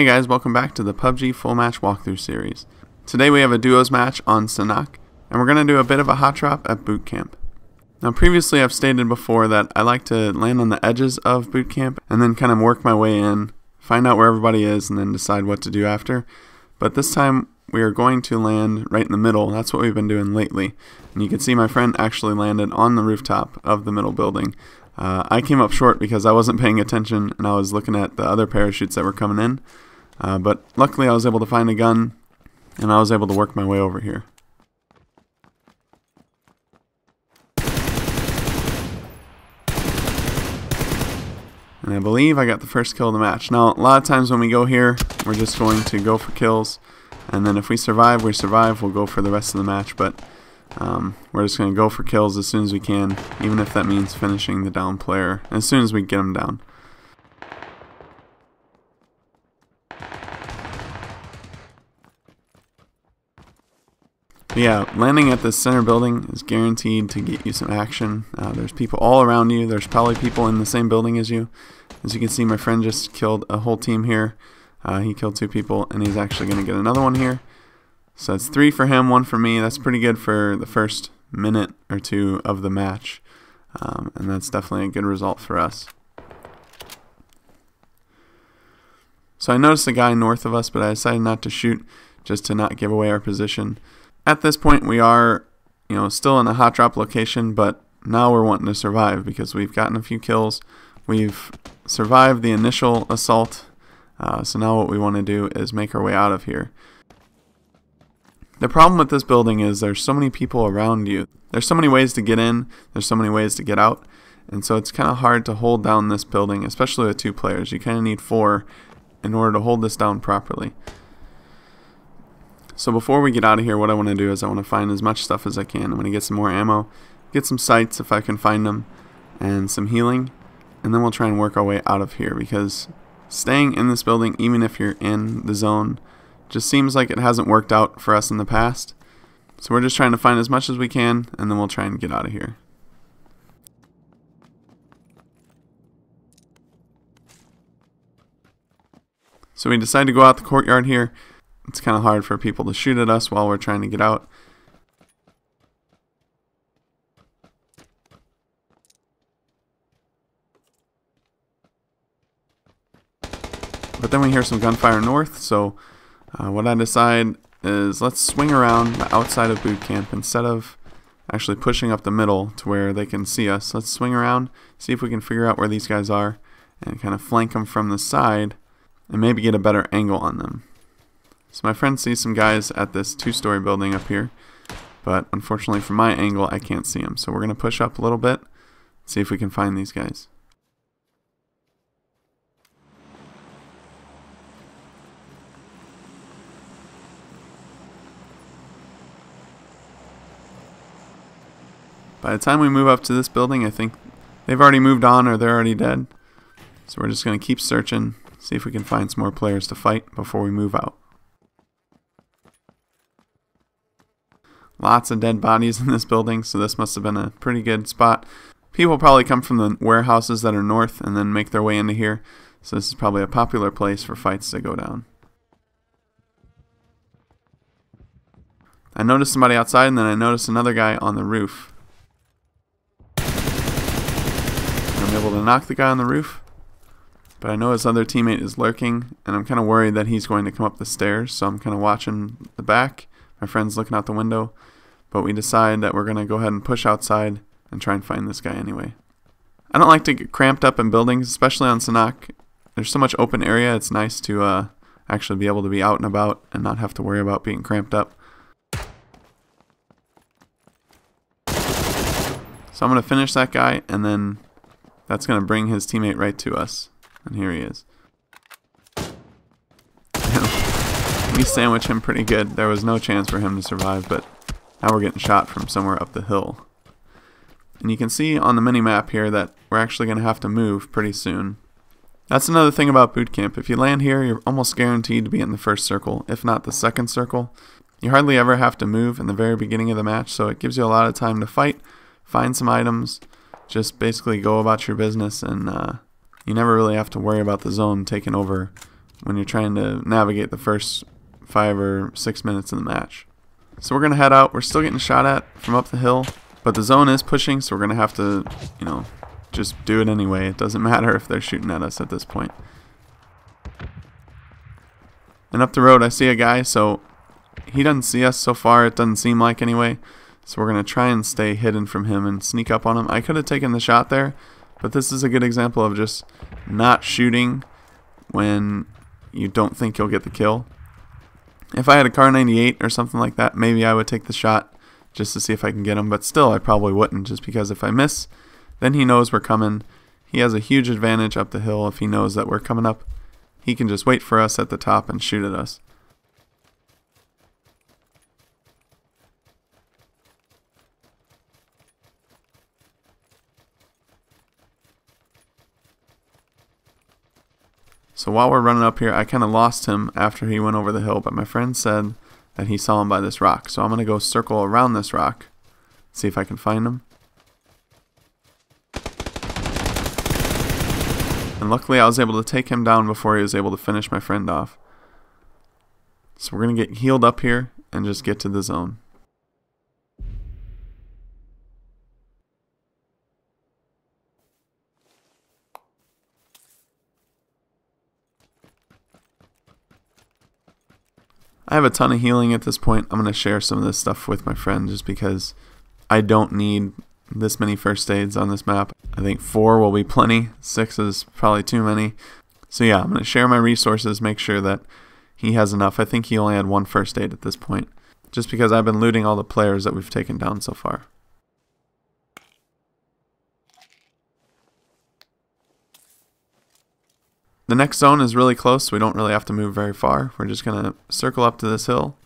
Hey guys, welcome back to the PUBG full match walkthrough series. Today we have a duos match on Sanhok, and we're going to do a bit of a hot drop at boot camp. Now previously I've stated before that I like to land on the edges of boot camp and then kind of work my way in, find out where everybody is, and then decide what to do after. But this time we are going to land right in the middle. That's what we've been doing lately. And you can see my friend actually landed on the rooftop of the middle building. I came up short because I wasn't paying attention and I was looking at the other parachutes that were coming in. But luckily I was able to find a gun and I was able to work my way over here. And I believe I got the first kill of the match. Now a lot of times when we go here, we're just going to go for kills. And then if we survive, we survive. We'll go for the rest of the match. But we're just going to go for kills as soon as we can, even if that means finishing the down player as soon as we get them down. But yeah, landing at this center building is guaranteed to get you some action. There's people all around you. There's probably people in the same building as you. As you can see, my friend just killed a whole team here. He killed 2 people, and he's actually going to get another one here. So that's 3 for him, 1 for me. That's pretty good for the first minute or 2 of the match. And that's definitely a good result for us. So I noticed a guy north of us, but I decided not to shoot just to not give away our position. At this point we are, still in a hot drop location, but now we're wanting to survive because we've gotten a few kills. We've survived the initial assault. So now what we want to do is make our way out of here. The problem with this building is there's so many people around you. There's so many ways to get in, there's so many ways to get out, and so it's kind of hard to hold down this building, especially with 2 players. You kind of need 4 in order to hold this down properly. So before we get out of here, what I want to do is I want to find as much stuff as I can. I'm going to get some more ammo, get some sights if I can find them, and some healing, and then we'll try and work our way out of here because staying in this building, even if you're in the zone, just seems like it hasn't worked out for us in the past. So we're just trying to find as much as we can, and then we'll try and get out of here. So we decide to go out the courtyard here. It's kind of hard for people to shoot at us while we're trying to get out. But then we hear some gunfire north, so what I decide is let's swing around the outside of boot camp instead of actually pushing up the middle to where they can see us. Let's swing around, see if we can figure out where these guys are, and kind of flank them from the side and maybe get a better angle on them. So my friend sees some guys at this 2-story building up here, but unfortunately from my angle I can't see them. So we're going to push up a little bit, see if we can find these guys. By the time we move up to this building, I think they've already moved on or they're already dead. So we're just going to keep searching, see if we can find some more players to fight before we move out. Lots of dead bodies in this building, so this must have been a pretty good spot. People probably come from the warehouses that are north and then make their way into here. So this is probably a popular place for fights to go down. I noticed somebody outside and then I noticed another guy on the roof. I'm able to knock the guy on the roof, but I know his other teammate is lurking, and I'm kind of worried that he's going to come up the stairs, so I'm kind of watching the back. My friend's looking out the window, but we decide that we're going to go ahead and push outside and try and find this guy anyway. I don't like to get cramped up in buildings, especially on Sanhok. There's so much open area, it's nice to actually be able to be out and about and not have to worry about being cramped up. So I'm going to finish that guy, and then that's going to bring his teammate right to us. And here he is. We sandwich him pretty good. There was no chance for him to survive, but now we're getting shot from somewhere up the hill. And you can see on the mini-map here that we're actually going to have to move pretty soon. That's another thing about boot camp. If you land here, you're almost guaranteed to be in the first circle, if not the second circle. You hardly ever have to move in the very beginning of the match, so it gives you a lot of time to fight, find some items, just basically go about your business, and you never really have to worry about the zone taking over when you're trying to navigate the first 5 or 6 minutes of the match. So we're going to head out. We're still getting shot at from up the hill, but the zone is pushing, so we're going to have to, just do it anyway. It doesn't matter if they're shooting at us at this point. And up the road I see a guy, so he doesn't see us so far, it doesn't seem like anyway. So we're going to try and stay hidden from him and sneak up on him. I could have taken the shot there, but this is a good example of just not shooting when you don't think you'll get the kill. If I had a Car 98 or something like that, maybe I would take the shot just to see if I can get him, but still I probably wouldn't, just because if I miss, then he knows we're coming. He has a huge advantage up the hill if he knows that we're coming up. He can just wait for us at the top and shoot at us. So while we're running up here, I kind of lost him after he went over the hill, but my friend said that he saw him by this rock. So I'm going to go circle around this rock, see if I can find him. And luckily I was able to take him down before he was able to finish my friend off. So we're going to get healed up here and just get to the zone. I have a ton of healing at this point. I'm going to share some of this stuff with my friend just because I don't need this many first aids on this map. I think 4 will be plenty. 6 is probably too many. So yeah, I'm going to share my resources, make sure that he has enough. I think he only had 1 first aid at this point, just because I've been looting all the players that we've taken down so far. The next zone is really close, so we don't really have to move very far. We're just going to circle up to this hill.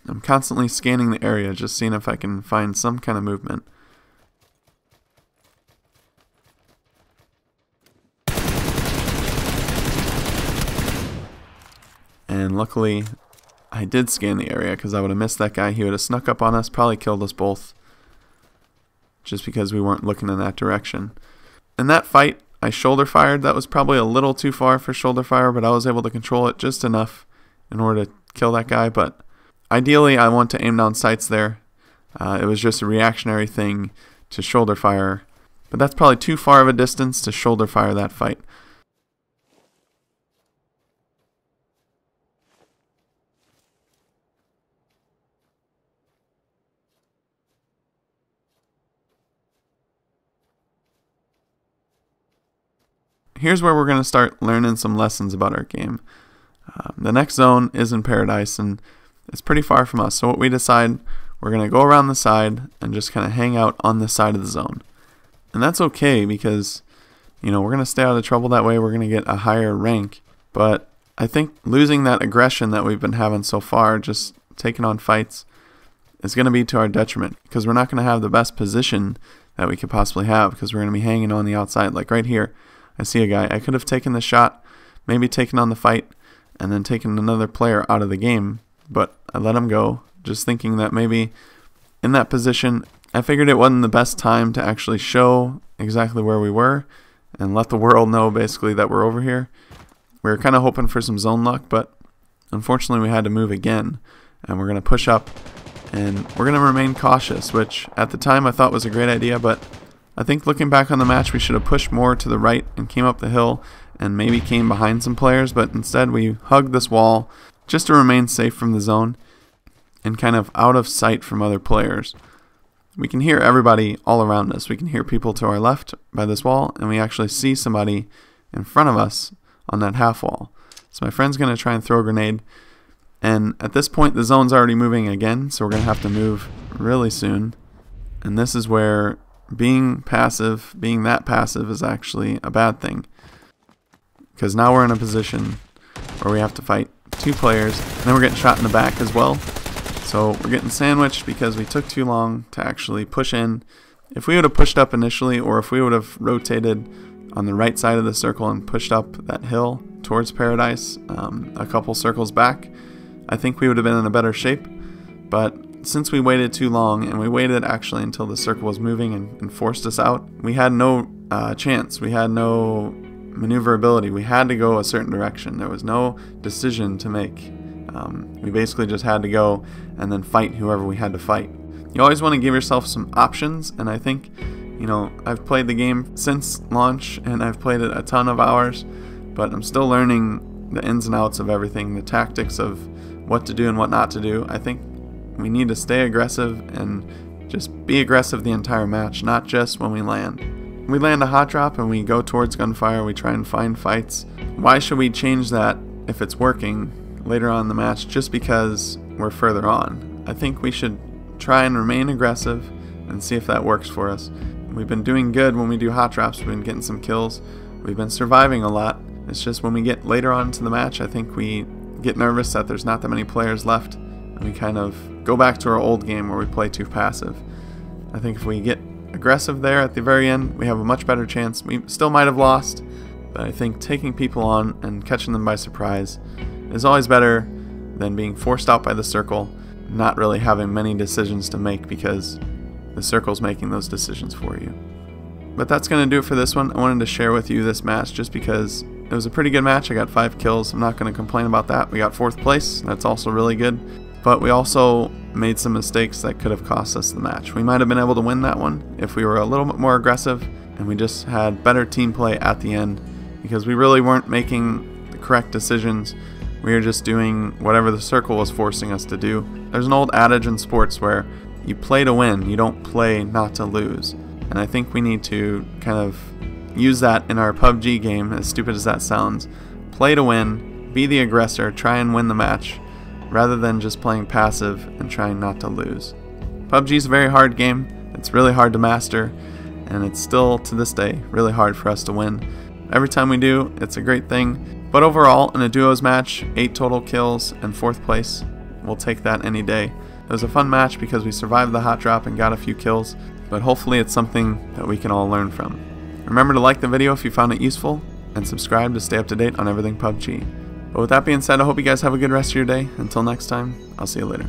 I'm constantly scanning the area, just seeing if I can find some kind of movement. And luckily, I did scan the area because I would have missed that guy. He would have snuck up on us, probably killed us both, just because we weren't looking in that direction. In that fight, I shoulder fired. That was probably a little too far for shoulder fire, but I was able to control it just enough in order to kill that guy. But ideally, I want to aim down sights there. It was just a reactionary thing to shoulder fire, but that's probably too far of a distance to shoulder fire that fight. Here's where we're going to start learning some lessons about our game. The next zone is in Paradise, and it's pretty far from us. So what we decide, we're going to go around the side and just kind of hang out on this side of the zone. And that's okay because, we're going to stay out of trouble that way. We're going to get a higher rank. But I think losing that aggression that we've been having so far, just taking on fights, is going to be to our detriment because we're not going to have the best position that we could possibly have because we're going to be hanging on the outside. Like right here, I see a guy. I could have taken the shot, maybe taken on the fight, and then taken another player out of the game, but I let him go, just thinking that maybe in that position, I figured it wasn't the best time to actually show exactly where we were and let the world know basically that we're over here. We were kind of hoping for some zone luck, but unfortunately we had to move again, and we're going to push up, and we're going to remain cautious, which at the time I thought was a great idea, but I think looking back on the match, we should have pushed more to the right and came up the hill and maybe came behind some players, but instead we hugged this wall just to remain safe from the zone and kind of out of sight from other players. We can hear everybody all around us. We can hear people to our left by this wall, and we actually see somebody in front of us on that half wall. So my friend's going to try and throw a grenade, and at this point the zone's already moving again, so we're going to have to move really soon. And this is where being that passive is actually a bad thing, because now we're in a position where we have to fight 2 players, and then we're getting shot in the back as well. So we're getting sandwiched because we took too long to actually push in. If we would have pushed up initially, or if we would have rotated on the right side of the circle and pushed up that hill towards Paradise a couple circles back, I think we would have been in a better shape. But since we waited too long, and we waited actually until the circle was moving and forced us out, we had no chance. We had no maneuverability. We had to go a certain direction. There was no decision to make. We basically just had to go and then fight whoever we had to fight. You always want to give yourself some options, and I think, you know, I've played the game since launch and I've played it a ton of hours, but I'm still learning the ins and outs of everything, the tactics of what to do and what not to do. I think we need to stay aggressive and just be aggressive the entire match, not just when we land. When we land a hot drop and we go towards gunfire, we try and find fights. Why should we change that if it's working later on in the match just because we're further on? I think we should try and remain aggressive and see if that works for us. We've been doing good when we do hot drops. We've been getting some kills. We've been surviving a lot. It's just when we get later on into the match, I think we get nervous that there's not that many players left, and we kind of go back to our old game where we play too passive. I think if we get aggressive there at the very end, we have a much better chance. We still might have lost, but I think taking people on and catching them by surprise is always better than being forced out by the circle, not really having many decisions to make because the circle's making those decisions for you. But that's going to do it for this one. I wanted to share with you this match just because it was a pretty good match. I got 5 kills. I'm not going to complain about that. We got 4th place. That's also really good. But we also made some mistakes that could have cost us the match. We might have been able to win that one if we were a little bit more aggressive and we just had better team play at the end, because we really weren't making the correct decisions. We were just doing whatever the circle was forcing us to do. There's an old adage in sports where you play to win, you don't play not to lose. And I think we need to kind of use that in our PUBG game, as stupid as that sounds. Play to win, be the aggressor, try and win the match, rather than just playing passive and trying not to lose. PUBG is a very hard game. It's really hard to master, and it's still, to this day, really hard for us to win. Every time we do, it's a great thing. But overall, in a duos match, 8 total kills and 4th place. We'll take that any day. It was a fun match because we survived the hot drop and got a few kills, but hopefully it's something that we can all learn from. Remember to like the video if you found it useful, and subscribe to stay up to date on everything PUBG. But with that being said, I hope you guys have a good rest of your day. Until next time, I'll see you later.